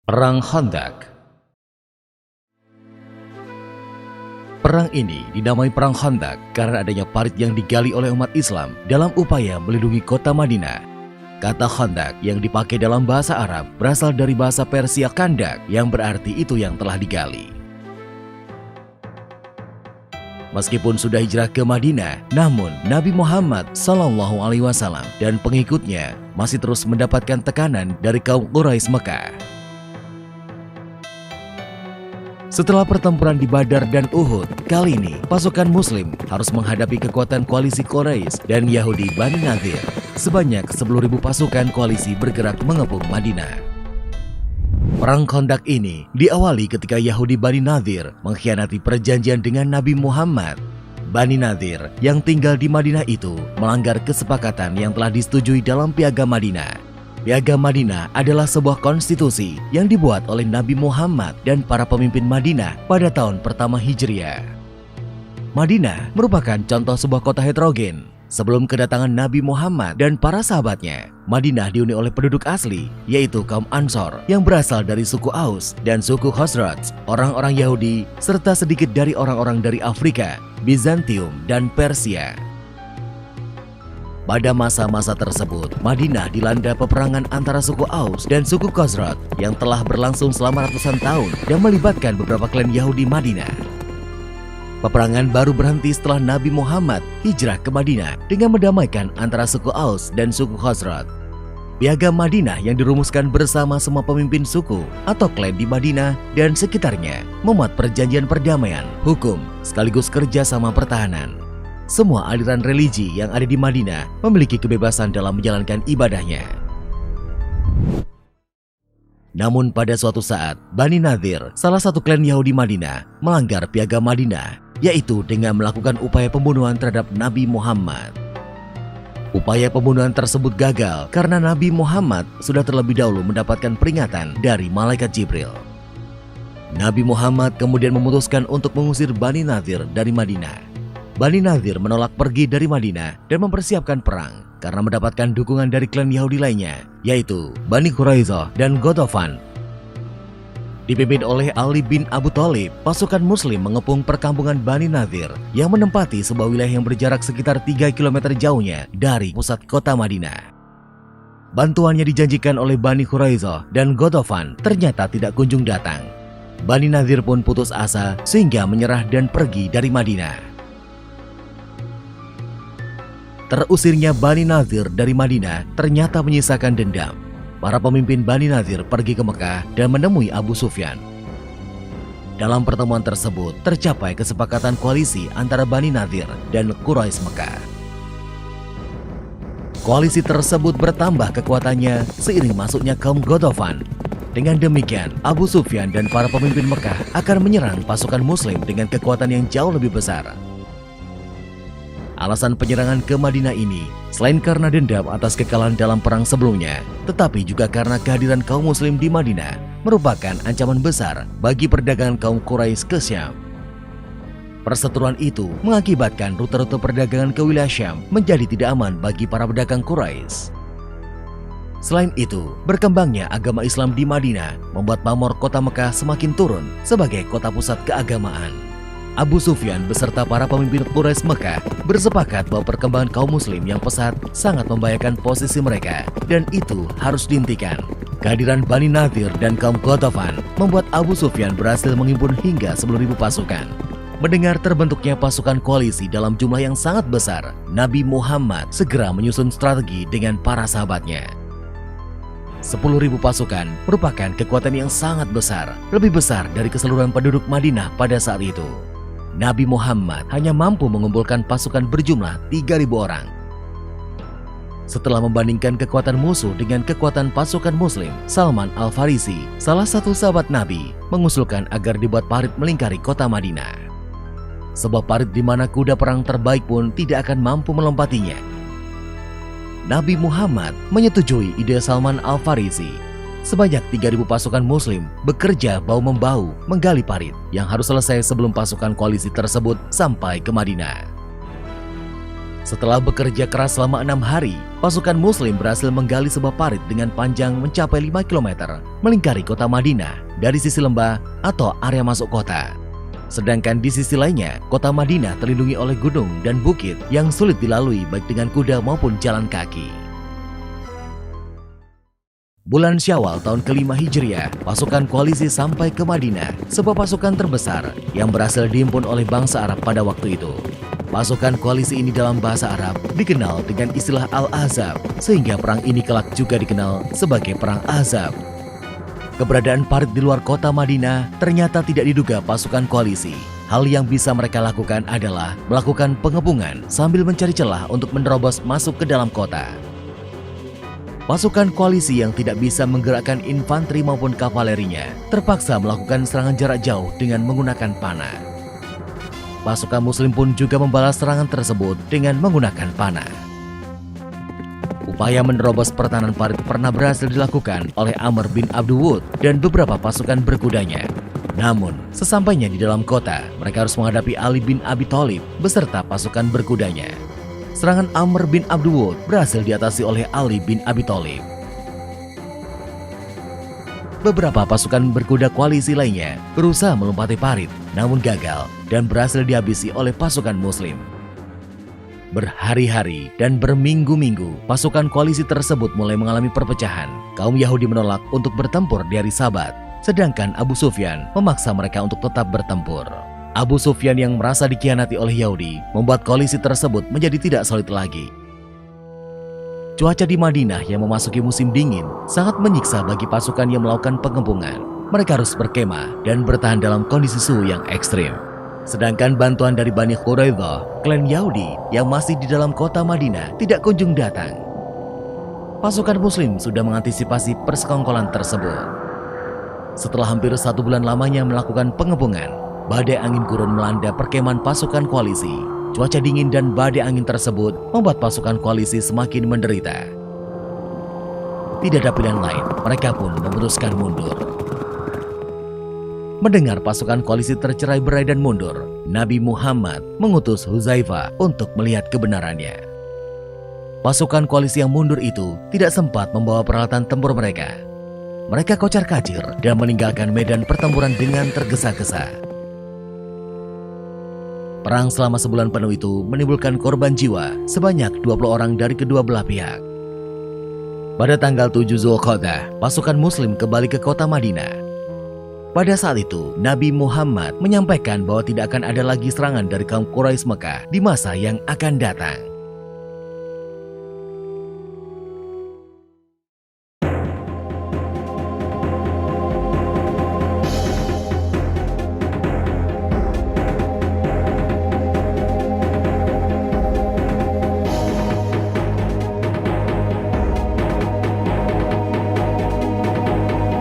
Perang Khandaq. Perang ini dinamai Perang Khandaq karena adanya parit yang digali oleh umat Islam dalam upaya melindungi kota Madinah. Kata Khandaq yang dipakai dalam bahasa Arab berasal dari bahasa Persia Kandak yang berarti itu yang telah digali. Meskipun sudah hijrah ke Madinah, namun Nabi Muhammad SAW dan pengikutnya masih terus mendapatkan tekanan dari kaum Quraisy Mekah. Setelah pertempuran di Badar dan Uhud, kali ini pasukan Muslim harus menghadapi kekuatan koalisi Quraisy dan Yahudi Bani Nadir. Sebanyak 10.000 pasukan koalisi bergerak mengepung Madinah. Perang Khandaq ini diawali ketika Yahudi Bani Nadir mengkhianati perjanjian dengan Nabi Muhammad. Bani Nadir yang tinggal di Madinah itu melanggar kesepakatan yang telah disetujui dalam Piagam Madinah. Piagam Madinah adalah sebuah konstitusi yang dibuat oleh Nabi Muhammad dan para pemimpin Madinah pada tahun pertama Hijriah. Madinah merupakan contoh sebuah kota heterogen. Sebelum kedatangan Nabi Muhammad dan para sahabatnya, Madinah dihuni oleh penduduk asli, yaitu kaum Ansor yang berasal dari suku Aus dan suku Khazraj, orang-orang Yahudi, serta sedikit dari orang-orang dari Afrika, Bizantium, dan Persia. Pada masa-masa tersebut, Madinah dilanda peperangan antara suku Aus dan suku Khazraj yang telah berlangsung selama ratusan tahun dan melibatkan beberapa klan Yahudi Madinah. Peperangan baru berhenti setelah Nabi Muhammad hijrah ke Madinah dengan mendamaikan antara suku Aus dan suku Khazraj. Piagam Madinah yang dirumuskan bersama semua pemimpin suku atau klan di Madinah dan sekitarnya memuat perjanjian perdamaian, hukum, sekaligus kerjasama pertahanan. Semua aliran religi yang ada di Madinah memiliki kebebasan dalam menjalankan ibadahnya. Namun pada suatu saat, Bani Nadir, salah satu klan Yahudi Madinah, melanggar Piagam Madinah, yaitu dengan melakukan upaya pembunuhan terhadap Nabi Muhammad. Upaya pembunuhan tersebut gagal karena Nabi Muhammad sudah terlebih dahulu mendapatkan peringatan dari malaikat Jibril. Nabi Muhammad kemudian memutuskan untuk mengusir Bani Nadir dari Madinah. Bani Nadir menolak pergi dari Madinah dan mempersiapkan perang karena mendapatkan dukungan dari klan Yahudi lainnya, yaitu Bani Quraisyah dan Ghatafan. Dipimpin oleh Ali bin Abu Thalib, pasukan Muslim mengepung perkampungan Bani Nadir yang menempati sebuah wilayah yang berjarak sekitar 3 km jauhnya dari pusat kota Madinah. Bantuannya dijanjikan oleh Bani Quraisyah dan Ghatafan ternyata tidak kunjung datang. Bani Nadir pun putus asa sehingga menyerah dan pergi dari Madinah. Terusirnya Bani Nadir dari Madinah ternyata menyisakan dendam. Para pemimpin Bani Nadir pergi ke Mekah dan menemui Abu Sufyan. Dalam pertemuan tersebut tercapai kesepakatan koalisi antara Bani Nadir dan Quraisy Mekah. Koalisi tersebut bertambah kekuatannya seiring masuknya kaum Ghatafan. Dengan demikian, Abu Sufyan dan para pemimpin Mekah akan menyerang pasukan Muslim dengan kekuatan yang jauh lebih besar. Alasan penyerangan ke Madinah ini selain karena dendam atas kekalahan dalam perang sebelumnya, tetapi juga karena kehadiran kaum Muslim di Madinah merupakan ancaman besar bagi perdagangan kaum Quraisy ke Syam. Perseteruan itu mengakibatkan rute-rute perdagangan ke wilayah Syam menjadi tidak aman bagi para pedagang Quraisy. Selain itu, berkembangnya agama Islam di Madinah membuat pamor kota Mekah semakin turun sebagai kota pusat keagamaan. Abu Sufyan beserta para pemimpin Quraisy Mekah bersepakat bahwa perkembangan kaum Muslim yang pesat sangat membahayakan posisi mereka dan itu harus dihentikan. Kehadiran Bani Nadir dan kaum Ghatafan membuat Abu Sufyan berhasil menghimpun hingga 10.000 pasukan. Mendengar terbentuknya pasukan koalisi dalam jumlah yang sangat besar, Nabi Muhammad segera menyusun strategi dengan para sahabatnya. 10.000 pasukan merupakan kekuatan yang sangat besar, lebih besar dari keseluruhan penduduk Madinah pada saat itu. Nabi Muhammad hanya mampu mengumpulkan pasukan berjumlah 3.000 orang. Setelah membandingkan kekuatan musuh dengan kekuatan pasukan Muslim, Salman Al-Farisi, salah satu sahabat Nabi, mengusulkan agar dibuat parit melingkari kota Madinah. Sebuah parit di mana kuda perang terbaik pun tidak akan mampu melompatinya. Nabi Muhammad menyetujui ide Salman Al-Farisi. Sebanyak 3.000 pasukan Muslim bekerja bahu-membahu menggali parit yang harus selesai sebelum pasukan koalisi tersebut sampai ke Madinah. Setelah bekerja keras selama 6 hari, pasukan Muslim berhasil menggali sebuah parit dengan panjang mencapai 5 km, melingkari kota Madinah dari sisi lembah atau area masuk kota. Sedangkan di sisi lainnya, kota Madinah terlindungi oleh gunung dan bukit yang sulit dilalui baik dengan kuda maupun jalan kaki. Bulan Syawal tahun ke-5 Hijriah, pasukan koalisi sampai ke Madinah, sebuah pasukan terbesar yang berhasil dihimpun oleh bangsa Arab pada waktu itu. Pasukan koalisi ini dalam bahasa Arab dikenal dengan istilah Al-Ahzab, sehingga perang ini kelak juga dikenal sebagai Perang Ahzab. Keberadaan parit di luar kota Madinah ternyata tidak diduga pasukan koalisi. Hal yang bisa mereka lakukan adalah melakukan pengepungan sambil mencari celah untuk menerobos masuk ke dalam kota. Pasukan koalisi yang tidak bisa menggerakkan infanteri maupun kavalerinya terpaksa melakukan serangan jarak jauh dengan menggunakan panah. Pasukan Muslim pun juga membalas serangan tersebut dengan menggunakan panah. Upaya menerobos pertahanan parit pernah berhasil dilakukan oleh Amr bin Abdul Wud dan beberapa pasukan berkudanya. Namun, sesampainya di dalam kota, mereka harus menghadapi Ali bin Abi Thalib beserta pasukan berkudanya. Serangan Amr bin Abdul Wud berhasil diatasi oleh Ali bin Abi Thalib. Beberapa pasukan berkuda koalisi lainnya berusaha melompati parit, namun gagal dan berhasil dihabisi oleh pasukan Muslim. Berhari-hari dan berminggu-minggu, pasukan koalisi tersebut mulai mengalami perpecahan. Kaum Yahudi menolak untuk bertempur di hari Sabat, sedangkan Abu Sufyan memaksa mereka untuk tetap bertempur. Abu Sufyan yang merasa dikhianati oleh Yahudi membuat koalisi tersebut menjadi tidak solid lagi. Cuaca di Madinah yang memasuki musim dingin sangat menyiksa bagi pasukan yang melakukan pengepungan. Mereka harus berkemah dan bertahan dalam kondisi suhu yang ekstrim. Sedangkan bantuan dari Bani Quraidah, klan Yahudi yang masih di dalam kota Madinah, tidak kunjung datang. Pasukan Muslim sudah mengantisipasi persekongkolan tersebut. Setelah hampir 1 bulan lamanya melakukan pengepungan, badai angin gurun melanda perkemahan pasukan koalisi. Cuaca dingin dan badai angin tersebut membuat pasukan koalisi semakin menderita. Tidak ada pilihan lain, mereka pun memutuskan mundur. Mendengar pasukan koalisi tercerai-berai dan mundur, Nabi Muhammad mengutus Huzaifah untuk melihat kebenarannya. Pasukan koalisi yang mundur itu tidak sempat membawa peralatan tempur mereka. Mereka kocar-kacir dan meninggalkan medan pertempuran dengan tergesa-gesa. Perang selama sebulan penuh itu menimbulkan korban jiwa sebanyak 20 orang dari kedua belah pihak. Pada tanggal 7 Zulqa'dah, pasukan Muslim kembali ke kota Madinah. Pada saat itu, Nabi Muhammad menyampaikan bahwa tidak akan ada lagi serangan dari kaum Quraisy Mekah di masa yang akan datang.